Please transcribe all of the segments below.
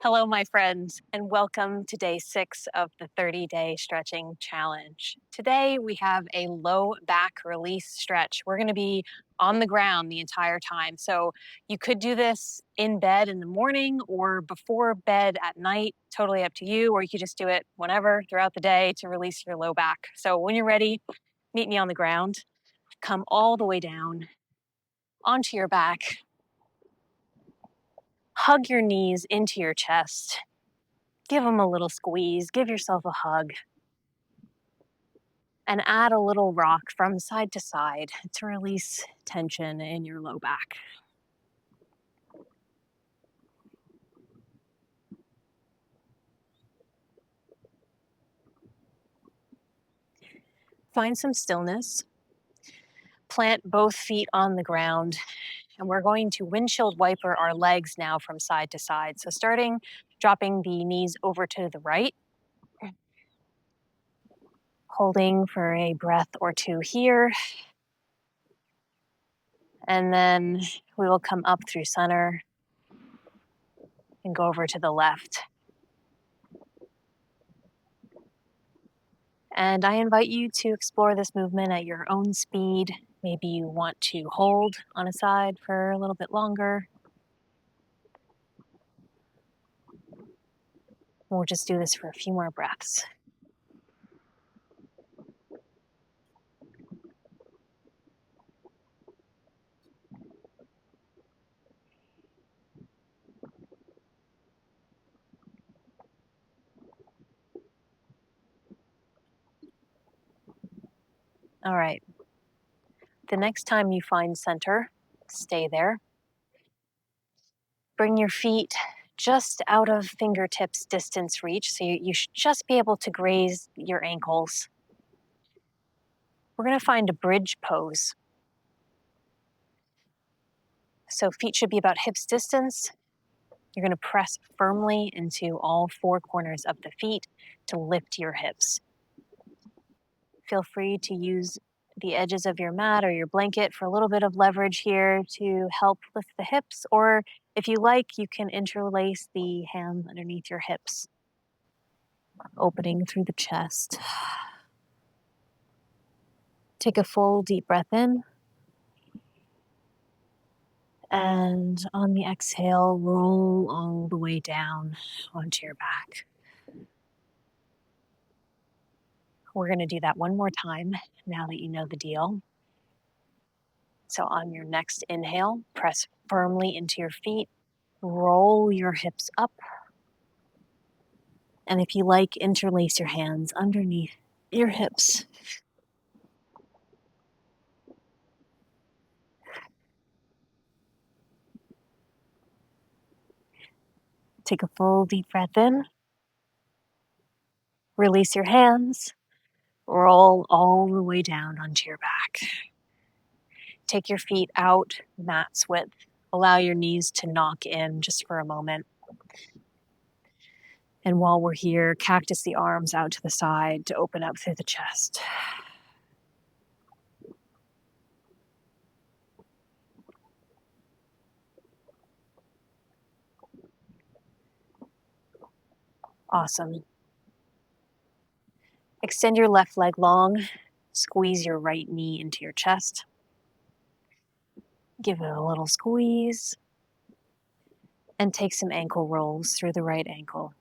Hello, my friends, and welcome to day 6 of the 30-day stretching challenge. Today, we have a low back release stretch. We're going to be on the ground the entire time. So you could do this in bed in the morning or before bed at night, totally up to you, or you could just do it whenever throughout the day to release your low back. So when you're ready, meet me on the ground. Come all the way down onto your back. Hug your knees into your chest. Give them a little squeeze, give yourself a hug, and add a little rock from side to side to release tension in your low back. Find some stillness. Plant both feet on the ground, and we're going to windshield wiper our legs now from side to side. So starting dropping the knees over to the right, holding for a breath or two here, and then we will come up through center and go over to the left. And I invite you to explore this movement at your own speed. Maybe you want to hold on a side for a little bit longer. We'll just do this for a few more breaths. All right. The next time you find center, stay there. Bring your feet just out of fingertips distance reach, so you should just be able to graze your ankles. We're going to find a bridge pose. So feet should be about hips distance. You're going to press firmly into all four corners of the feet to lift your hips. Feel free to use the edges of your mat or your blanket for a little bit of leverage here to help lift the hips, or if you like, you can interlace the hands underneath your hips, opening through the chest. Take a full deep breath in, and on the exhale, roll all the way down onto your back. We're going to do that one more time now that you know the deal. So on your next inhale, press firmly into your feet, roll your hips up, and if you like, interlace your hands underneath your hips. Take a full deep breath in, release your hands, roll all the way down onto your back. Take your feet out mat's width. Allow your knees to knock in just for a moment. And while we're here, cactus the arms out to the side to open up through the chest. Awesome. Extend your left leg long. Squeeze your right knee into your chest. Give it a little squeeze. And take some ankle rolls through the right ankle.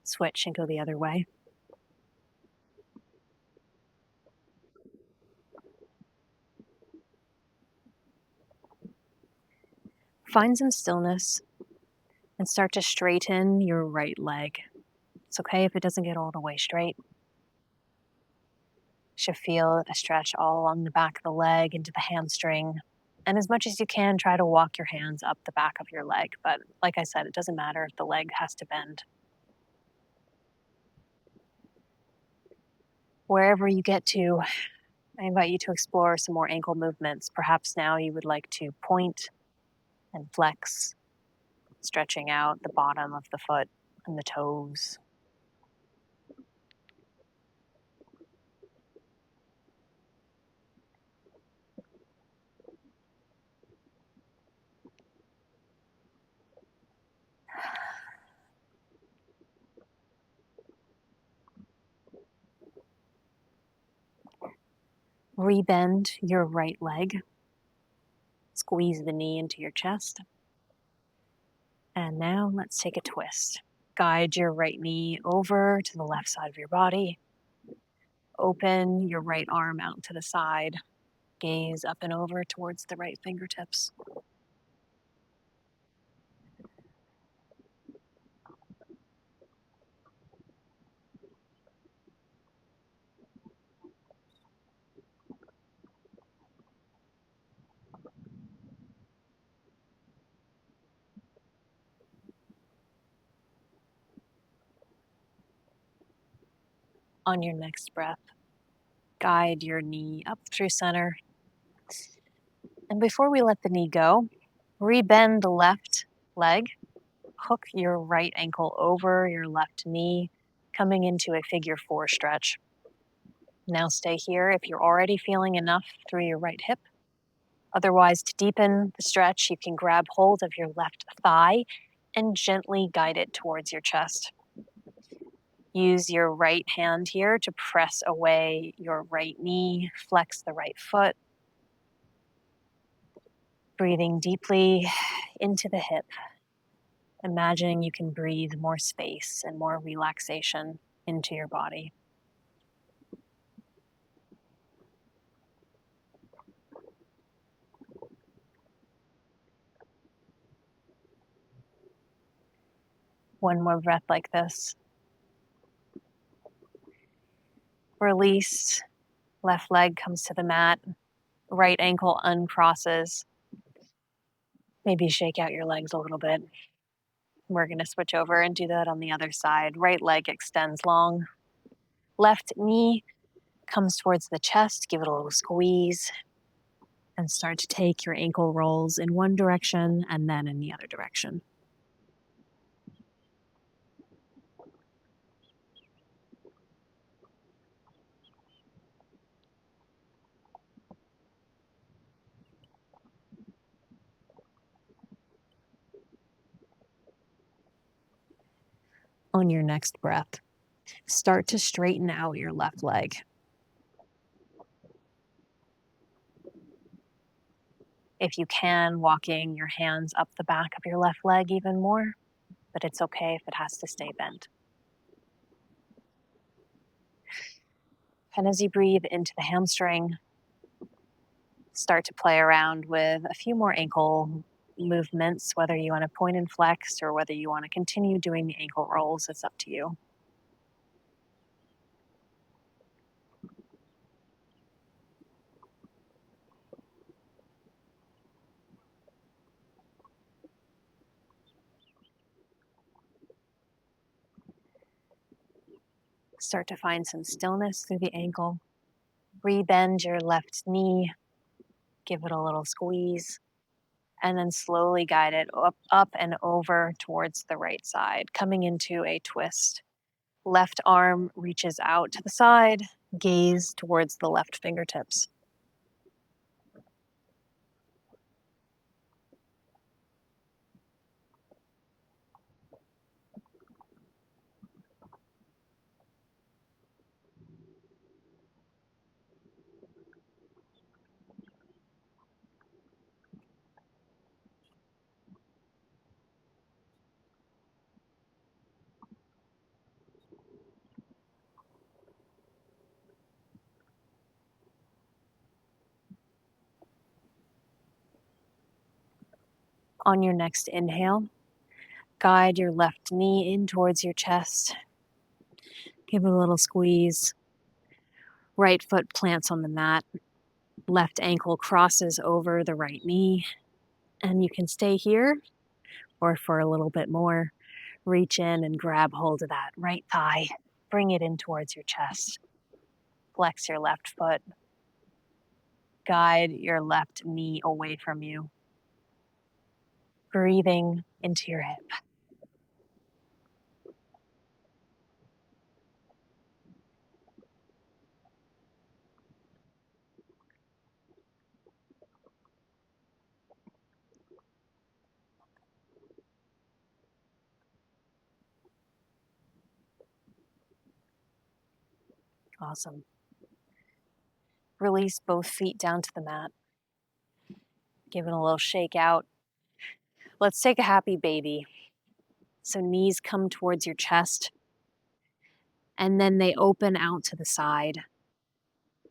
Switch and go the other way. Find some stillness and start to straighten your right leg. It's okay if it doesn't get all the way straight. You should feel a stretch all along the back of the leg into the hamstring. And as much as you can, try to walk your hands up the back of your leg. But like I said, it doesn't matter if the leg has to bend. Wherever you get to, I invite you to explore some more ankle movements. Perhaps now you would like to point and flex, stretching out the bottom of the foot and the toes. Rebend your right leg. Squeeze the knee into your chest. And now let's take a twist. Guide your right knee over to the left side of your body. Open your right arm out to the side. Gaze up and over towards the right fingertips. On your next breath, guide your knee up through center. And before we let the knee go, rebend the left leg. Hook your right ankle over your left knee, coming into a figure 4 stretch. Now stay here if you're already feeling enough through your right hip. Otherwise, to deepen the stretch, you can grab hold of your left thigh and gently guide it towards your chest. Use your right hand here to press away your right knee, flex the right foot. Breathing deeply into the hip. Imagining you can breathe more space and more relaxation into your body. One more breath like this. Release. Left leg comes to the mat. Right ankle uncrosses. Maybe shake out your legs a little bit. We're going to switch over and do that on the other side. Right leg extends long. Left knee comes towards the chest. Give it a little squeeze. And start to take your ankle rolls in one direction and then in the other direction. On your next breath, start to straighten out your left leg. If you can, walking your hands up the back of your left leg even more, but it's okay if it has to stay bent. And as you breathe into the hamstring, start to play around with a few more ankle movements, whether you want to point and flex or whether you want to continue doing the ankle rolls, it's up to you. Start to find some stillness through the ankle. Rebend your left knee, give it a little squeeze, and then slowly guide it up and over towards the right side, coming into a twist. Left arm reaches out to the side, gaze towards the left fingertips. On your next inhale, guide your left knee in towards your chest. Give it a little squeeze. Right foot plants on the mat. Left ankle crosses over the right knee. And you can stay here, or for a little bit more, reach in and grab hold of that right thigh. Bring it in towards your chest. Flex your left foot. Guide your left knee away from you. Breathing into your hip. Awesome. Release both feet down to the mat. Give it a little shake out. Let's take a happy baby. So knees come towards your chest, and then they open out to the side.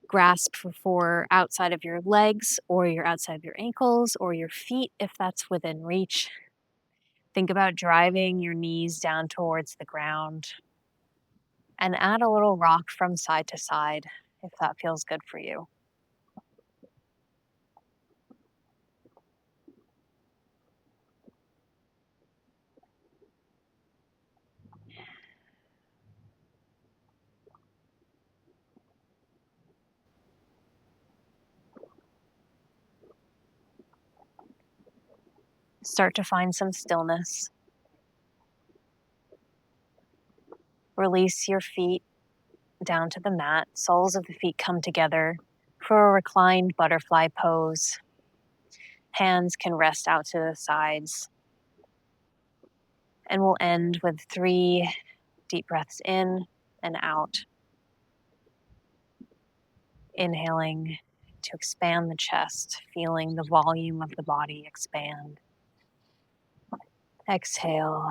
Grasp for outside of your legs, or your outside of your ankles, or your feet if that's within reach. Think about driving your knees down towards the ground, and add a little rock from side to side if that feels good for you. Start to find some stillness. Release your feet down to the mat. Soles of the feet come together for a reclined butterfly pose. Hands can rest out to the sides. And we'll end with 3 deep breaths in and out. Inhaling to expand the chest, feeling the volume of the body expand. Exhale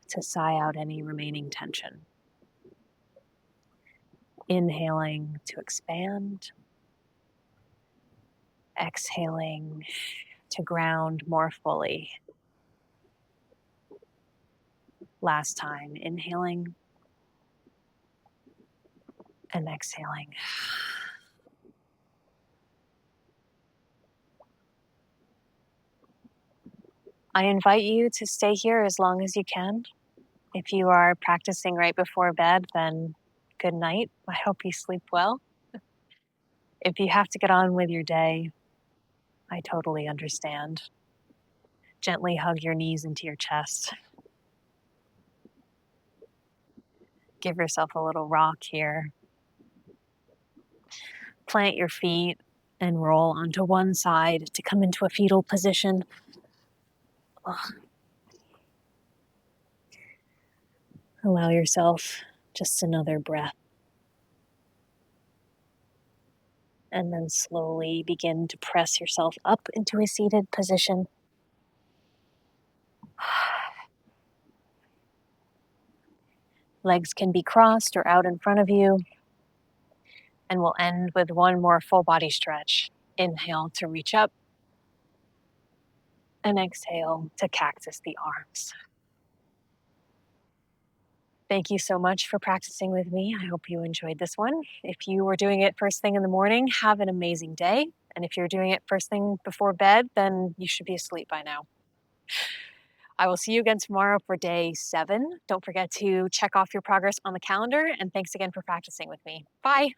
to sigh out any remaining tension. Inhaling to expand. Exhaling to ground more fully. Last time, inhaling and exhaling. I invite you to stay here as long as you can. If you are practicing right before bed, then good night. I hope you sleep well. If you have to get on with your day, I totally understand. Gently hug your knees into your chest. Give yourself a little rock here. Plant your feet and roll onto one side to come into a fetal position. Allow yourself just another breath. And then slowly begin to press yourself up into a seated position. Legs can be crossed or out in front of you. And we'll end with one more full body stretch. Inhale to reach up. And exhale to cactus the arms. Thank you so much for practicing with me. I hope you enjoyed this one. If you were doing it first thing in the morning, have an amazing day. And if you're doing it first thing before bed, then you should be asleep by now. I will see you again tomorrow for day 7. Don't forget to check off your progress on the calendar. And thanks again for practicing with me. Bye.